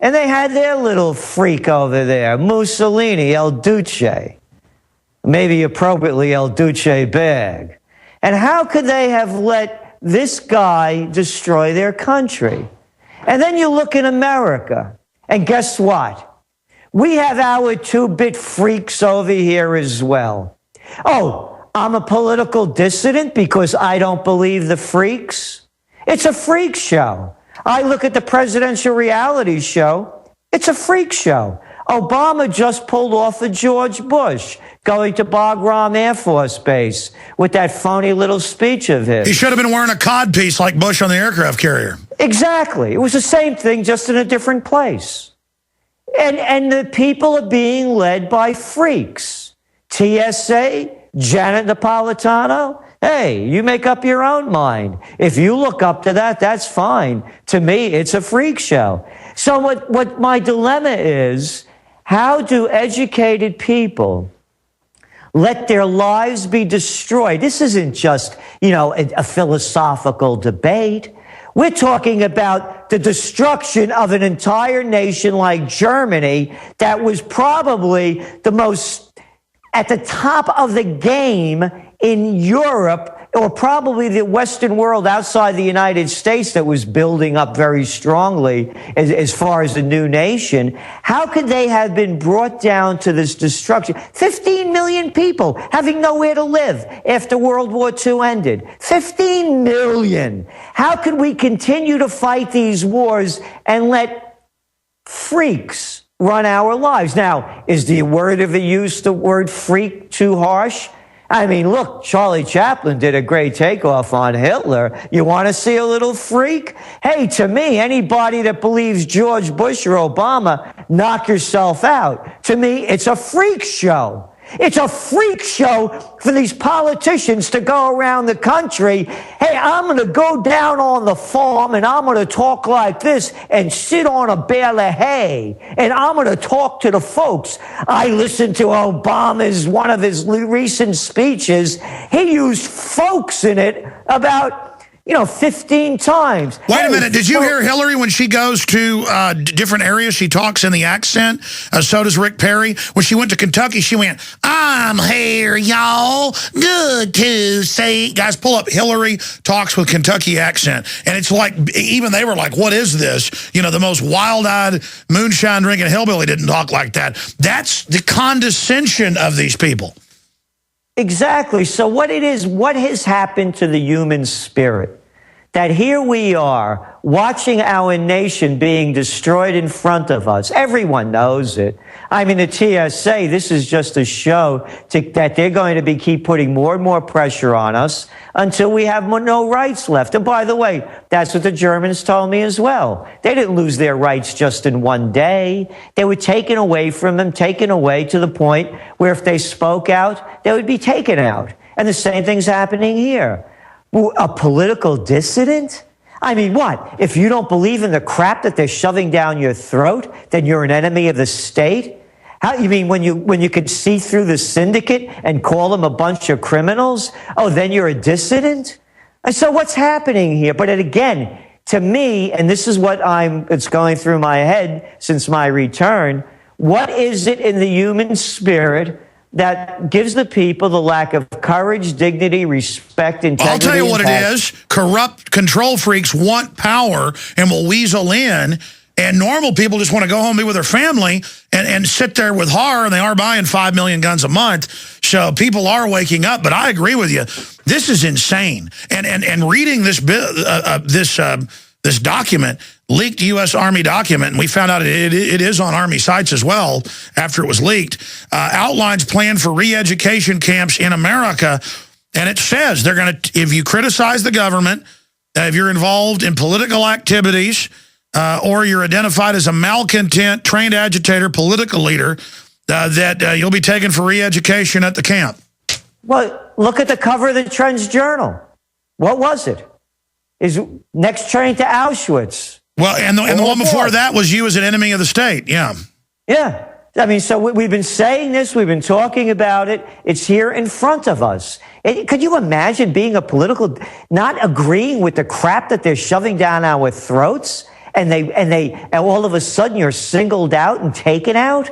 And they had their little freak over there, Mussolini, El Duce. Maybe appropriately El Duce bag. And how could they have let this guy destroy their country? And then you look in America, and guess what? We have our two-bit freaks over here as well. Oh, I'm a political dissident because I don't believe the freaks? It's a freak show. I look at the presidential reality show. It's a freak show. Obama just pulled off of George Bush going to Bagram Air Force Base with that phony little speech of his. He should have been wearing a codpiece like Bush on the aircraft carrier. Exactly. It was the same thing, just in a different place. And the people are being led by freaks. TSA, Janet Napolitano, hey, you make up your own mind. If you look up to that, that's fine. To me, it's a freak show. So what my dilemma is, how do educated people let their lives be destroyed? This isn't just, a philosophical debate. We're talking about the destruction of an entire nation like Germany that was probably the most at the top of the game in Europe, or probably the Western world outside the United States, that was building up very strongly as far as the new nation. How could they have been brought down to this destruction? 15 million people having nowhere to live after World War II ended. 15 million. How could we continue to fight these wars and let freaks run our lives? Now, is the word of the use, the word freak, too harsh? I mean, look, Charlie Chaplin did a great takeoff on Hitler. You want to see a little freak? Hey, to me, anybody that believes George Bush or Obama, knock yourself out. To me, it's a freak show. It's a freak show for these politicians to go around the country. Hey, I'm going to go down on the farm and I'm going to talk like this and sit on a bale of hay. And I'm going to talk to the folks. I listened to Obama's, one of his recent speeches. He used folks in it about 15 times. Wait a minute. Did you hear Hillary when she goes to different areas? She talks in the accent. So does Rick Perry. When she went to Kentucky, she went, I'm here, y'all. Good to see. Guys, pull up Hillary talks with Kentucky accent. And it's like, even they were like, what is this? The most wild-eyed, moonshine-drinking hillbilly didn't talk like that. That's the condescension of these people. Exactly. So what has happened to the human spirit? That here we are watching our nation being destroyed in front of us. Everyone knows it. I mean, the TSA, this is just a show that they're going to keep putting more and more pressure on us until we have no rights left. And by the way, that's what the Germans told me as well. They didn't lose their rights just in one day. They were taken away from them, taken away to the point where if they spoke out, they would be taken out. And the same thing's happening here. A political dissident? I mean, what? If you don't believe in the crap that they're shoving down your throat, then you're an enemy of the state? How, you mean when you could see through the syndicate and call them a bunch of criminals? Oh, then you're a dissident? And so what's happening here? But again, to me, and this is what it's going through my head since my return, what is it in the human spirit that gives the people the lack of courage, dignity, respect, integrity? I'll tell you what it is. Corrupt control freaks want power and will weasel in, and normal people just want to go home and be with their family and sit there with horror, and they are buying 5 million guns a month. So people are waking up, but I agree with you. This is insane. And reading this this document, leaked U.S. Army document, and we found out it is on Army sites as well after it was leaked, outlines plan for re-education camps in America. And it says they're going to, if you criticize the government, if you're involved in political activities, or you're identified as a malcontent, trained agitator, political leader, that you'll be taken for re-education at the camp. Well, look at the cover of the Trends Journal. What was it? Is next train to Auschwitz. Well, and the one before that was you as an enemy of the state. Yeah. Yeah. I mean, so we've been saying this. We've been talking about it. It's here in front of us. Could you imagine being a political, not agreeing with the crap that they're shoving down our throats? and all of a sudden you're singled out and taken out?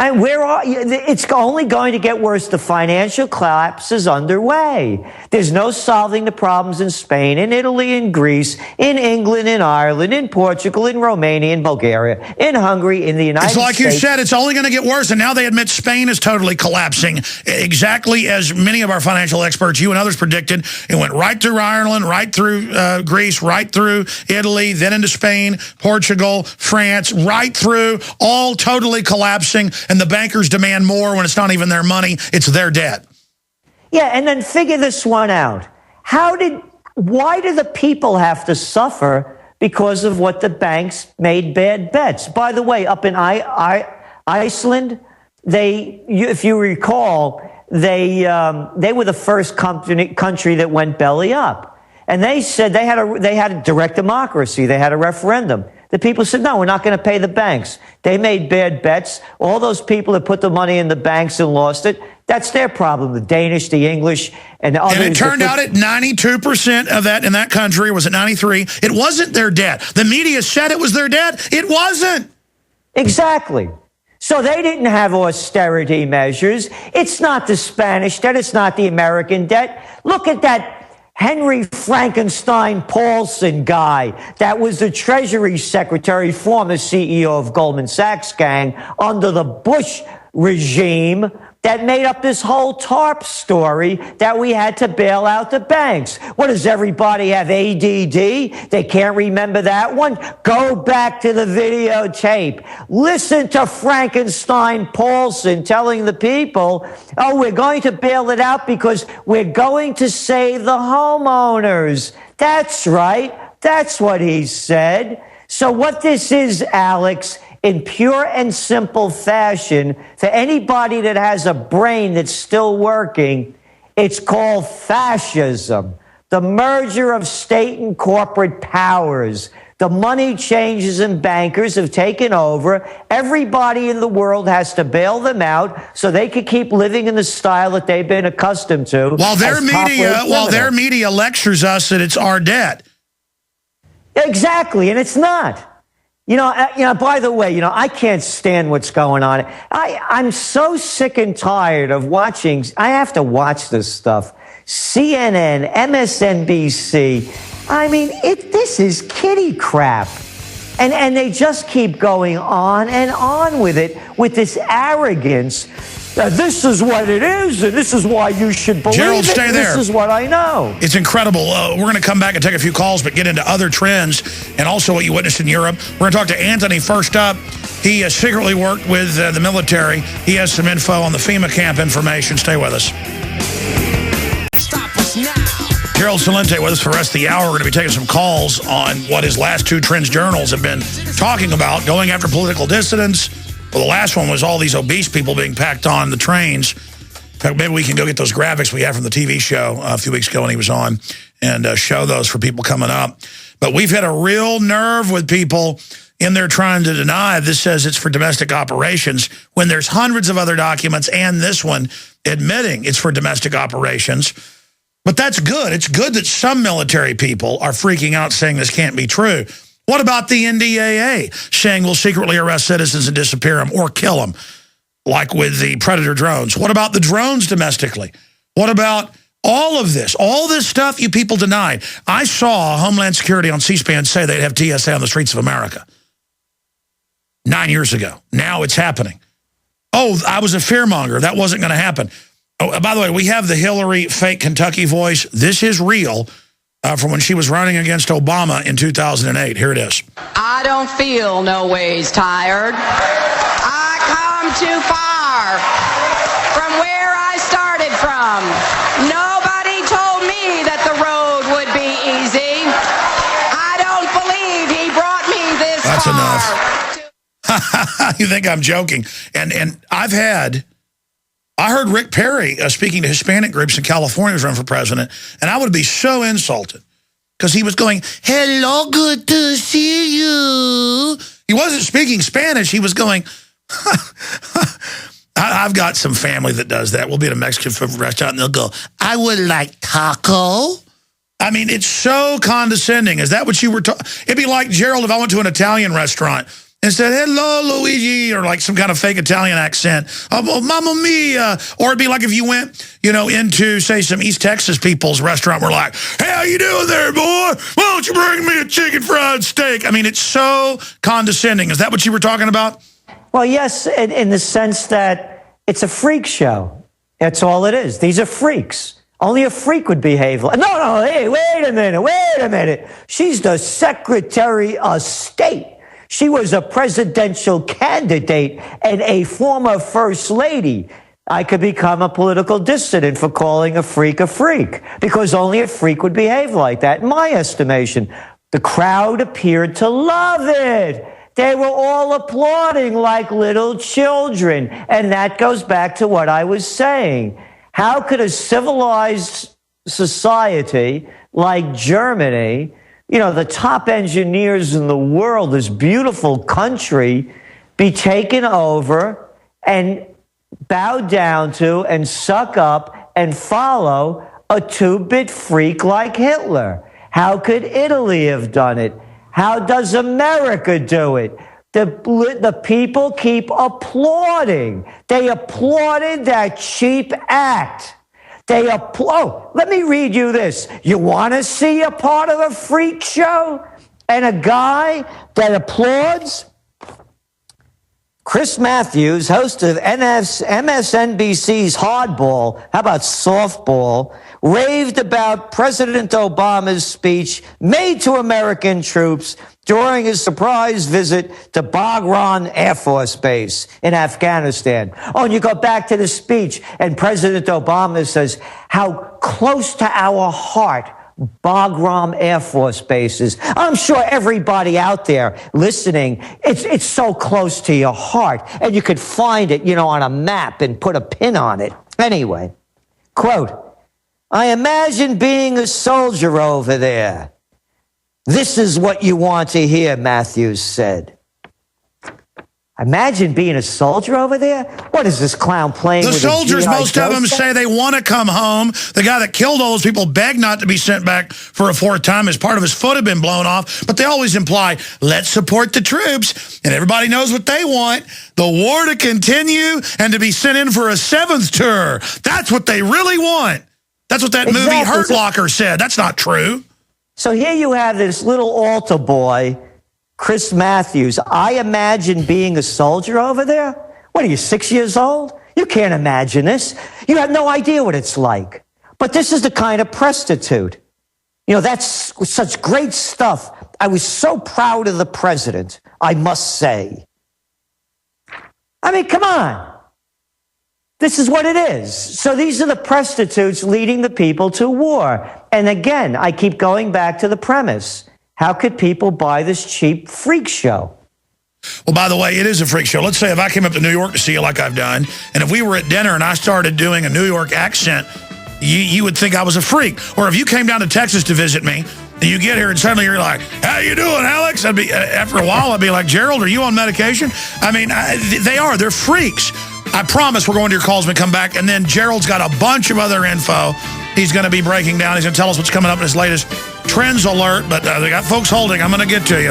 And it's only going to get worse. The financial collapse is underway. There's no solving the problems in Spain, in Italy, in Greece, in England, in Ireland, in Portugal, in Romania, in Bulgaria, in Hungary, in the United States. It's like you said, it's only going to get worse. And now they admit Spain is totally collapsing, exactly as many of our financial experts, you and others, predicted. It went right through Ireland, right through Greece, right through Italy, then into Spain, Portugal, France, right through, all totally collapsing. And the bankers demand more when it's not even their money, it's their debt. Yeah, and then figure this one out. Why do the people have to suffer because of what the banks made bad bets? By the way, up in Iceland, if you recall, they were the first country that went belly up. And they said they had a direct democracy. They had a referendum. The people said, no, we're not going to pay the banks. They made bad bets. All those people that put the money in the banks and lost it, that's their problem. The Danish, the English, and others. And it turned out at 92% of that in that country, was it 93? It wasn't their debt. The media said it was their debt. It wasn't. Exactly. So they didn't have austerity measures. It's not the Spanish debt. It's not the American debt. Look at that Henry Frankenstein Paulson guy that was the Treasury Secretary, former CEO of Goldman Sachs gang under the Bush regime, that made up this whole TARP story that we had to bail out the banks. What, does everybody have ADD? They can't remember that one? Go back to the videotape. Listen to Frankenstein Paulson telling the people, oh, we're going to bail it out because we're going to save the homeowners. That's right. That's what he said. So what this is, Alex, in pure and simple fashion, for anybody that has a brain that's still working, it's called fascism. The merger of state and corporate powers. The money changers and bankers have taken over. Everybody in the world has to bail them out so they can keep living in the style that they've been accustomed to. While their media lectures us that it's our debt. Exactly, and it's not. By the way, I can't stand what's going on. I'm so sick and tired of watching. I have to watch this stuff. CNN, MSNBC. I mean, this is kiddie crap. And they just keep going on and on with it, with this arrogance. This is what it is, and this is why you should believe Gerald, it. stay there. This is what I know. It's incredible. We're going to come back and take a few calls, but get into other trends and also what you witnessed in Europe. We're going to talk to Anthony first up. He secretly worked with the military. He has some info on the FEMA camp information. Stay with us. Stop us now. Gerald Celente with us for the rest of the hour. We're going to be taking some calls on what his last two trends journals have been talking about, going after political dissidents. Well, the last one was all these obese people being packed on the trains. Maybe we can go get those graphics we had from the TV show a few weeks ago when he was on and show those for people coming up. But we've hit a real nerve with people in there trying to deny this says it's for domestic operations when there's hundreds of other documents and this one admitting it's for domestic operations. But that's good. It's good that some military people are freaking out saying this can't be true. What about the NDAA saying we'll secretly arrest citizens and disappear them or kill them, like with the Predator drones? What about the drones domestically? What about all of this? All this stuff you people denied. I saw Homeland Security on C-SPAN say they'd have TSA on the streets of America 9 years ago. Now it's happening. Oh, I was a fearmonger. That wasn't going to happen. Oh, by the way, we have the Hillary fake Kentucky voice. This is real. From when she was running against Obama in 2008. Here it is. I don't feel no ways tired. I come too far from where I started from. Nobody told me that the road would be easy. I don't believe he brought me this far. That's enough. You think I'm joking. And I heard Rick Perry speaking to Hispanic groups in California was running for president, and I would be so insulted because he was going, hello, good to see you. He wasn't speaking Spanish. He was going, I've got some family that does that. We'll be at a Mexican food restaurant, and they'll go, I would like taco. I mean, it's so condescending. Is that what you were talking? It'd be like, Gerald, if I went to an Italian restaurant and said, hello, Luigi, or like some kind of fake Italian accent, oh, mamma mia. Or it'd be like if you went, into, say, some East Texas people's restaurant, we're like, hey, how you doing there, boy? Why don't you bring me a chicken fried steak? I mean, it's so condescending. Is that what you were talking about? Well, yes, in the sense that it's a freak show. That's all it is. These are freaks. Only a freak would behave like, no, hey, wait a minute. She's the Secretary of State. She was a presidential candidate and a former first lady. I could become a political dissident for calling a freak because only a freak would behave like that, in my estimation. The crowd appeared to love it. They were all applauding like little children. And that goes back to what I was saying. How could a civilized society like Germany, the top engineers in the world, this beautiful country, be taken over and bow down to and suck up and follow a two-bit freak like Hitler? How could Italy have done it? How does America do it? The people keep applauding. They applauded that cheap act. Let me read you this. You want to see a part of a freak show and a guy that applauds? Chris Matthews, host of MSNBC's Hardball, how about Softball, raved about President Obama's speech made to American troops during his surprise visit to Bagram Air Force Base in Afghanistan. Oh, and you go back to the speech, and President Obama says how close to our heart Bagram Air Force Base is. I'm sure everybody out there listening, it's so close to your heart, and you could find it, on a map and put a pin on it. Anyway, quote, I imagine being a soldier over there. This is what you want to hear, Matthews said. Imagine being a soldier over there? What is this clown playing with? The soldiers, most of them say they want to come home. The guy that killed all those people begged not to be sent back for a fourth time as part of his foot had been blown off. But they always imply, let's support the troops. And everybody knows what they want. The war to continue and to be sent in for a seventh tour. That's what they really want. That's what that movie Hurt Locker said. That's not true. So here you have this little altar boy, Chris Matthews. I imagine being a soldier over there. What are you, 6 years old? You can't imagine this. You have no idea what it's like. But this is the kind of prostitute. That's such great stuff. I was so proud of the president, I must say. I mean, come on. This is what it is. So these are the prostitutes leading the people to war. And again, I keep going back to the premise. How could people buy this cheap freak show? Well, by the way, it is a freak show. Let's say if I came up to New York to see you like I've done, and if we were at dinner and I started doing a New York accent, you would think I was a freak. Or if you came down to Texas to visit me, and you get here and suddenly you're like, how you doing, Alex? After a while, I'd be like, Gerald, are you on medication? I mean, they're freaks. I promise we're going to your calls when we come back. And then Gerald's got a bunch of other info he's going to be breaking down. He's going to tell us what's coming up in his latest Trends Alert. But they got folks holding. I'm going to get to you.